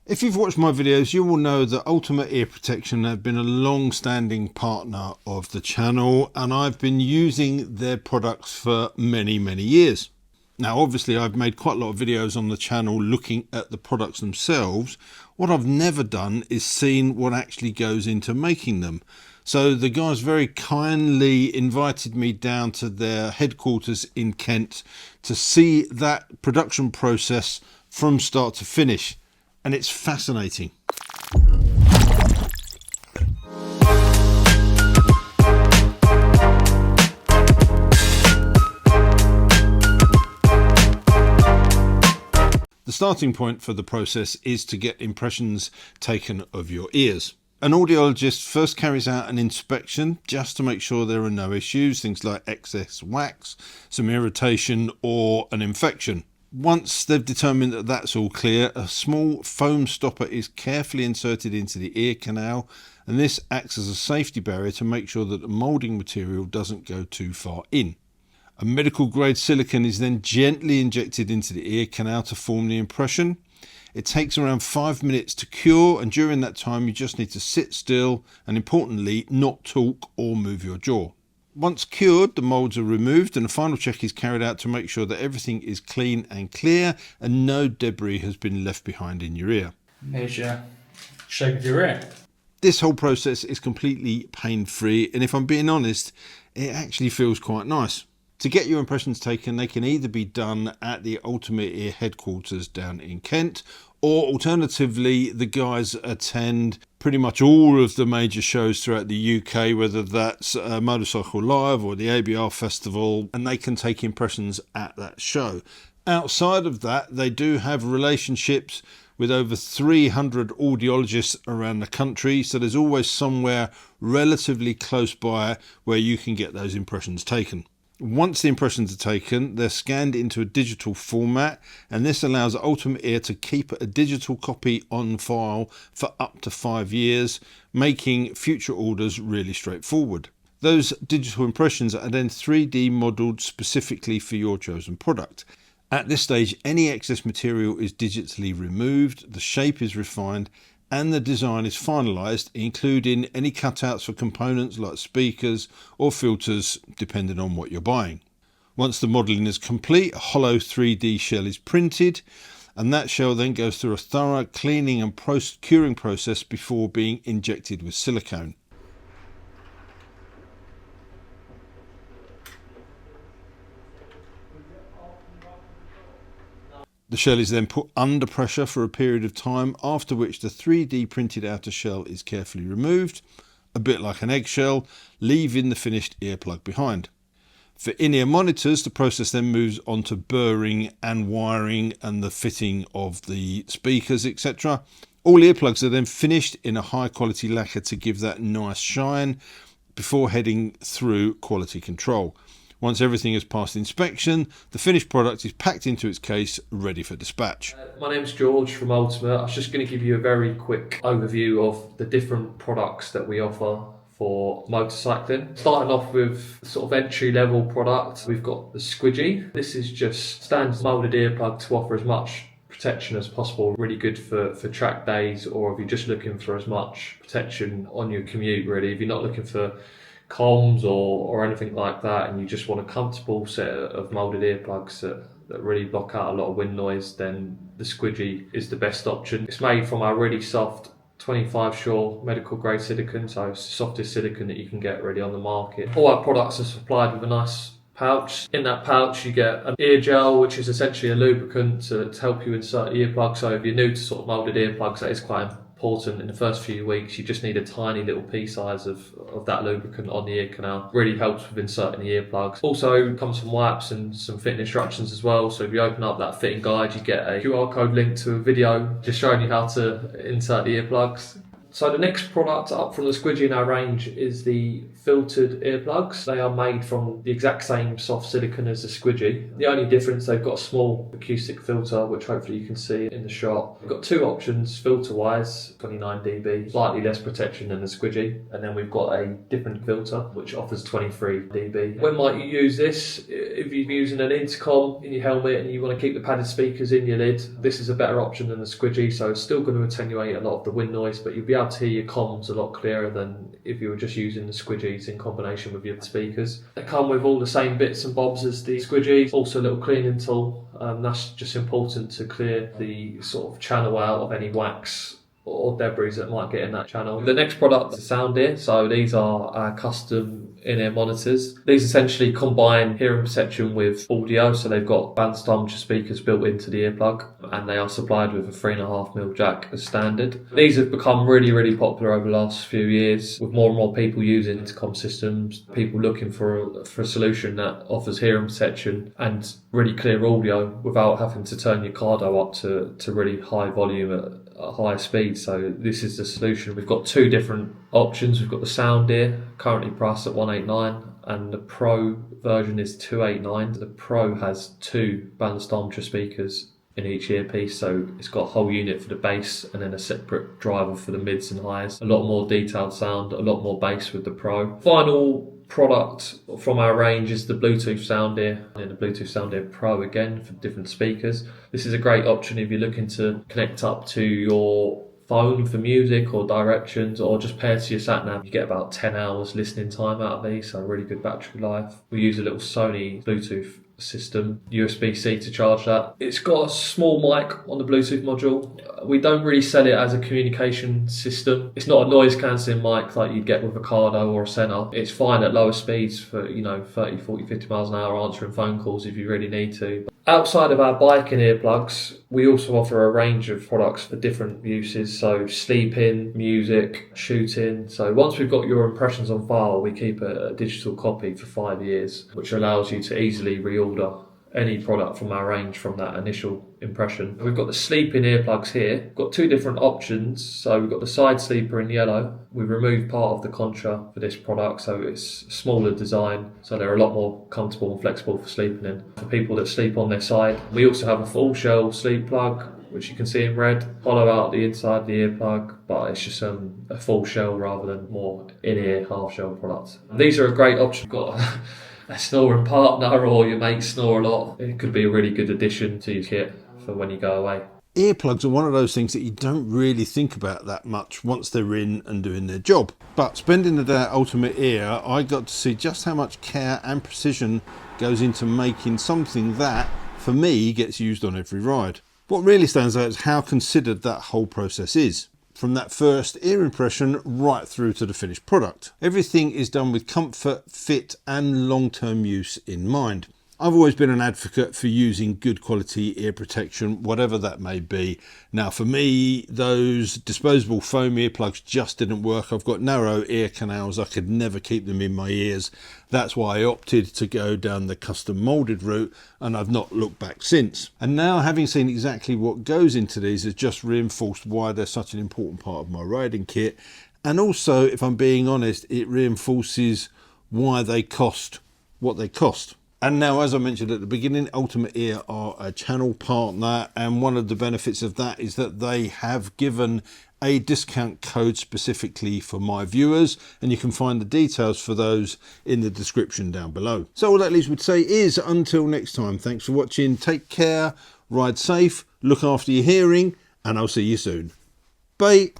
If you've watched my videos, you will know that Ultimate Ear Protection have been a long-standing partner of the channel, and I've been using their products for many years. Now obviously I've made quite a lot of videos on the channel looking at the products themselves. What I've never done is seen what actually goes into making them. So the guys very kindly invited me down to their headquarters in Kent to see that production process from start to finish. And it's fascinating. The starting point for the process is to get impressions taken of your ears. An audiologist first carries out an inspection just to make sure there are no issues, things like excess wax, some irritation or an infection. Once they've determined that that's all clear, a small foam stopper is carefully inserted into the ear canal, and this acts as a safety barrier to make sure that the moulding material doesn't go too far in. A medical grade silicone is then gently injected into the ear canal to form the impression. It takes around 5 minutes to cure, and during that time you just need to sit still and, importantly, not talk or move your jaw. Once cured, the moulds are removed and a final check is carried out to make sure that everything is clean and clear and no debris has been left behind in your ear. Here's your shape of your ear. This whole process is completely pain-free, and if I'm being honest, it actually feels quite nice. To get your impressions taken, they can either be done at the Ultimate Ear headquarters down in Kent, or alternatively the guys attend pretty much all of the major shows throughout the UK, whether that's Motorcycle Live or the ABR Festival, and they can take impressions at that show. Outside of that, they do have relationships with over 300 audiologists around the country, so there's always somewhere relatively close by where you can get those impressions taken. Once the impressions are taken, they're scanned into a digital format, and this allows Ultimate Ear to keep a digital copy on file for up to 5 years, making future orders really straightforward. Those digital impressions are then 3D modelled specifically for your chosen product. At this stage, any excess material is digitally removed, the shape is refined, and the design is finalised, including any cutouts for components like speakers or filters, depending on what you're buying. Once the modelling is complete, a hollow 3D shell is printed, and that shell then goes through a thorough cleaning and curing process before being injected with silicone. The shell is then put under pressure for a period of time, after which the 3D printed outer shell is carefully removed, a bit like an eggshell, leaving the finished earplug behind. For in-ear monitors, the process then moves on to burring and wiring and the fitting of the speakers, etc. All earplugs are then finished in a high quality lacquer to give that nice shine before heading through quality control. Once everything has passed inspection, the finished product is packed into its case, ready for dispatch. My name's George from Ultimate. I was just going to give you a very quick overview of the different products that we offer for motorcycling. Starting off with sort of entry-level product, we've got the Squidgy. This is just standard moulded earplug to offer as much protection as possible. Really good for track days, or if you're just looking for as much protection on your commute, really. If you're not looking for comms or anything like that, and you just want a comfortable set of moulded earplugs that really block out a lot of wind noise, then the Squidgy is the best option. It's made from our really soft 25 Shore medical grade silicone, so it's the softest silicone that you can get really on the market. All our products are supplied with a nice pouch. In that pouch you get an ear gel, which is essentially a lubricant to help you insert earplugs. So if you're new to sort of moulded earplugs, that is quite important. In the first few weeks you just need a tiny little pea size of that lubricant on the ear canal. Really helps with inserting the earplugs. Also comes some wipes and some fitting instructions as well, so if you open up that fitting guide you get a QR code link to a video just showing you how to insert the earplugs. So the next product up from the squidgy in our range is the filtered earplugs. They are made from the exact same soft silicone as the squidgy. The only difference, they've got a small acoustic filter, which hopefully you can see in the shot. We've got two options filter-wise, 29 dB, slightly less protection than the squidgy, and then we've got a different filter which offers 23 dB. When might you use this? If you're using an intercom in your helmet and you want to keep the padded speakers in your lid, this is a better option than the squidgy, so it's still going to attenuate a lot of the wind noise, but you'll be able to hear your comms a lot clearer than if you were just using the squidgies in combination with your speakers. They come with all the same bits and bobs as the squidgies, also a little cleaning tool. That's just important to clear the sort of channel out of any wax or debris that might get in that channel. The next product is sound ear. So these are our custom in-ear monitors. These essentially combine hearing perception with audio, so they've got balanced armature speakers built into the earplug, and they are supplied with a 3.5mm jack as standard. These have become really popular over the last few years, with more and more people using intercom systems, people looking for a solution that offers hearing perception and really clear audio without having to turn your cardo up to really high volume at a higher speed. So this is the solution. We've got two different options. We've got the sound ear, currently priced at $189, and the Pro version is $289. The Pro has two balanced armature speakers in each earpiece, so it's got a whole unit for the bass and then a separate driver for the mids and highs. A lot more detailed sound, a lot more bass with the Pro. Final product from our range is the Bluetooth sound ear, and the Bluetooth sound ear Pro again for different speakers. This is a great option if you're looking to connect up to your phone for music or directions, or just pair to your sat nav. You get about 10 hours listening time out of these, so really good battery life. We use a little Sony Bluetooth system, USB-C to charge that. It's got a small mic on the Bluetooth module. We don't really sell it as a communication system. It's not a noise cancelling mic like you'd get with a Cardo or a Sena. It's fine at lower speeds for 30, 40, 50 miles an hour answering phone calls if you really need to. Outside of our biking earplugs, we also offer a range of products for different uses, so sleeping, music, shooting. So once we've got your impressions on file, we keep a digital copy for 5 years, which allows you to easily reorder any product from our range from that initial impression. We've got the sleeping earplugs here. We've got two different options. So we've got the side sleeper in yellow. We've removed part of the contra for this product, so it's a smaller design, so they're a lot more comfortable and flexible for sleeping in. For people that sleep on their side, we also have a full shell sleep plug, which you can see in red, hollow out the inside of the earplug, but it's just a full shell rather than more in-ear half shell products. These are a great option. You've got a snoring partner or your mates snore a lot. It could be a really good addition to your kit for when you go away. Earplugs are one of those things that you don't really think about that much once they're in and doing their job. But spending the day at Ultimate Ear, I got to see just how much care and precision goes into making something that, for me, gets used on every ride. What really stands out is how considered that whole process is. From that first ear impression right through to the finished product. Everything is done with comfort, fit and long-term use in mind. I've always been an advocate for using good quality ear protection, whatever that may be. Now for me, those disposable foam earplugs just didn't work. I've got narrow ear canals, I could never keep them in my ears. That's why I opted to go down the custom moulded route, and I've not looked back since. And now, having seen exactly what goes into these, has just reinforced why they're such an important part of my riding kit. And also, if I'm being honest, it reinforces why they cost what they cost. And now, as I mentioned at the beginning, Ultimate Ear are a channel partner, and one of the benefits of that is that they have given a discount code specifically for my viewers, and you can find the details for those in the description down below. So all that leaves me to say is, until next time, thanks for watching, take care, ride safe, look after your hearing, and I'll see you soon. Bye.